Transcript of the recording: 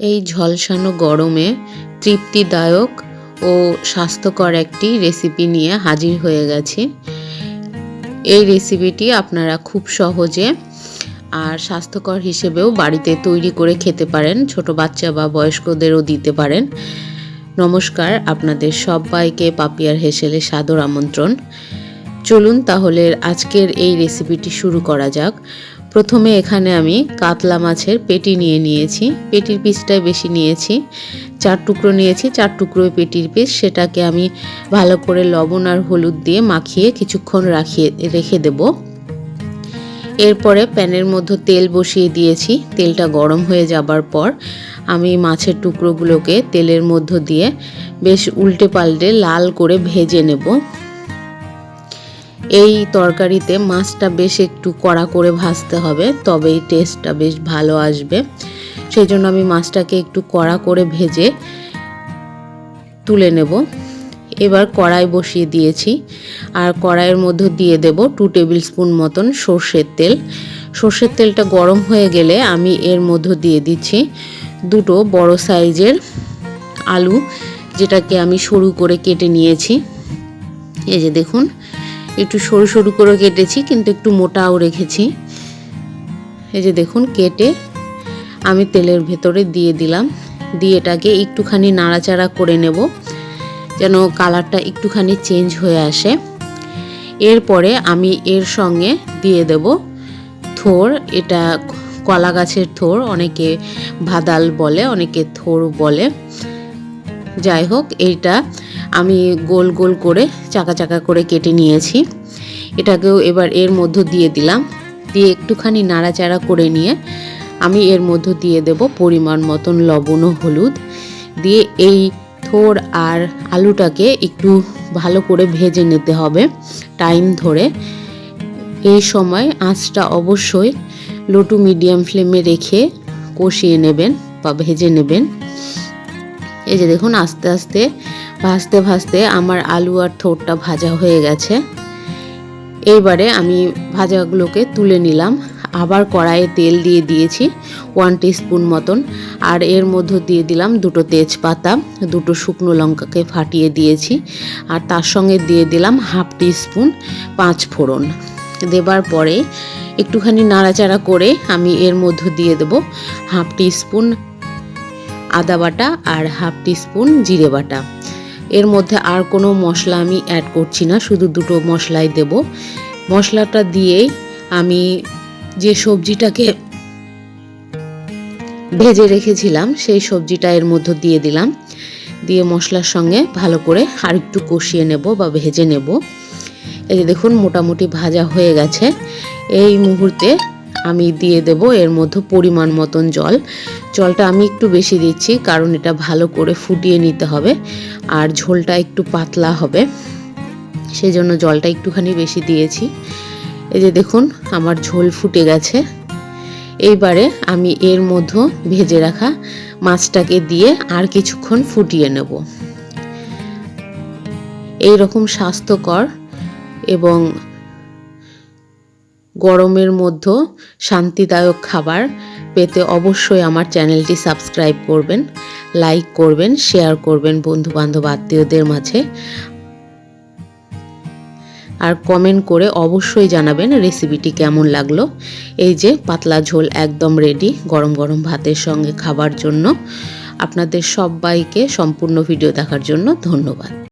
এই ঝলসানো গরমে তৃপ্তিদায়ক ও স্বাস্থ্যকর একটি রেসিপি নিয়ে হাজির হয়ে গেছি। এই রেসিপিটি আপনারা খুব সহজে আর স্বাস্থ্যকর হিসেবেও বাড়িতে তৈরি করে খেতে পারেন, ছোট বাচ্চা বা বয়স্কদেরও দিতে পারেন। নমস্কার, আপনাদের সবাইকে পাপিয়ার হেসেলে সাদর আমন্ত্রণ। চলুন তাহলে আজকের এই রেসিপিটি শুরু করা যাক। প্রথমে এখানে আমি কাতলা মাছের পেটি নিয়েছি। পেটির পিসটাই বেশি নিয়েছি, 4 টুকরো নিয়েছি। 4 টুকরো পেটির পিস, সেটাকে আমি ভালো করে লবণ আর হলুদ দিয়ে মাখিয়ে কিছুক্ষণ রেখে দেব। এরপরে প্যানের মধ্যে তেল বসিয়ে দিয়েছি। তেলটা গরম হয়ে যাবার পর আমি মাছের টুকরোগুলোকে তেলের মধ্য দিয়ে বেশ উল্টে পাল্টে লাল করে ভেজে নেব। এই তরকারিতে মাছটা বেশ একটু কড়া করে ভাজতে হবে, তবেই টেস্টটা বেশ ভালো আসবে। সেই জন্য আমি মাছটাকে একটু কড়া করে ভেজে তুলে নেব। এবার কড়াই বসিয়ে দিয়েছি, আর কড়াইয়ের মধ্যে দিয়ে দেব 2 টেবিল স্পুন মতন সর্ষের তেল। সর্ষের তেলটা গরম হয়ে গেলে আমি এর মধ্যে দিয়ে দিচ্ছি 2 বড় সাইজের আলু, যেটাকে আমি সরু করে কেটে নিয়েছি। এই যে দেখুন, একটু সরু সরু করে কেটেছি, কিন্তু একটু মোটাও রেখেছি। এই যে দেখুন, কেটে আমি তেলের ভেতরে দিয়ে দিলাম। দিয়ে এটাকে একটুখানি নাড়াচাড়া করে নেব, যেন কালারটা একটুখানি চেঞ্জ হয়ে আসে। এরপরে আমি এর সঙ্গে দিয়ে দেব থোড়। এটা কলা গাছের থোড়, অনেকে ভাদাল বলে, অনেকে থোড় বলে। যাই হোক, এইটা আমি গোল গোল করে চাকা চাকা করে কেটে নিয়েছি। এটাকেও এবার এর মধ্যে দিয়ে দিলাম। দিয়ে একটুখানি নাড়াচাড়া করে নিয়ে আমি এর মধ্যে দিয়ে দেব পরিমাণ মতন লবণ ও হলুদ। দিয়ে এই থোড় আর আলুটাকে একটু ভালো করে ভেজে নিতে হবে টাইম ধরে। এই সময় আঁচটা অবশ্যই লো টু মিডিয়াম ফ্লেমে রেখে কষিয়ে নেবেন বা ভেজে নেবেন। এই যে দেখুন, আস্তে আস্তে ভাজতে ভাজতে আমার আলু আর থোড়টা ভাজা হয়ে গেছে। এইবারে আমি ভাজাগুলোকে তুলে নিলাম। আবার কড়াইয়ে তেল দিয়ে দিয়েছি 1 টিস্পুন মতন, আর এর মধ্যে দিয়ে দিলাম 2 তেজপাতা, 2 শুকনো লঙ্কাকে ফাটিয়ে দিয়েছি, আর তার সঙ্গে দিয়ে দিলাম 1/2 টিস্পুন 5 ফোড়ন। দেবার পরে একটুখানি নাড়াচাড়া করে আমি এর মধ্যে দিয়ে দেব 1/2 টিস্পুন আদা বাটা আর 1/2 টিস্পুন জিরে বাটা। এর মধ্যে আর কোনো মশলা আমি অ্যাড করছি না, শুধু 2 মশলাই দেব। মশলাটা দিয়েই আমি যে সবজিটাকে ভেজে রেখেছিলাম সেই সবজিটা এর মধ্যে দিয়ে দিলাম। দিয়ে মশলার সঙ্গে ভালো করে আর একটু কষিয়ে নেব বা ভেজে নেব। এই যে দেখুন, মোটামুটি ভাজা হয়ে গেছে। এই মুহূর্তে আমি দিয়ে দেব এর মধ্যে পরিমাণ মতন জল। জলটা আমি একটু বেশি দিচ্ছি, কারণ এটা ভালো করে ফুটিয়ে নিতে হবে আর ঝোলটা একটু পাতলা হবে, সেই জন্য জলটা একটুখানি বেশি দিয়েছি। এই যে দেখুন, আমার ঝোল ফুটে গেছে। এইবারে আমি এর মধ্যে ভেজে রাখা মাছটাকে দিয়ে আর কিছুক্ষণ ফুটিয়ে নেব। এই রকম স্বাস্থ্যকর এবং গরমের মধ্যে শান্তিদায়ক খাবার পেতে অবশ্যই আমার চ্যানেলটি সাবস্ক্রাইব করবেন, লাইক করবেন, শেয়ার করবেন বন্ধু বান্ধব আত্মীয়দের মাঝে, আর কমেন্ট করে অবশ্যই জানাবেন রেসিপিটি কেমন লাগলো। এই যে পাতলা ঝোল একদম রেডি গরম গরম ভাতের সঙ্গে খাবার জন্য। আপনাদের সবাইকে সম্পূর্ণ ভিডিও দেখার জন্য ধন্যবাদ।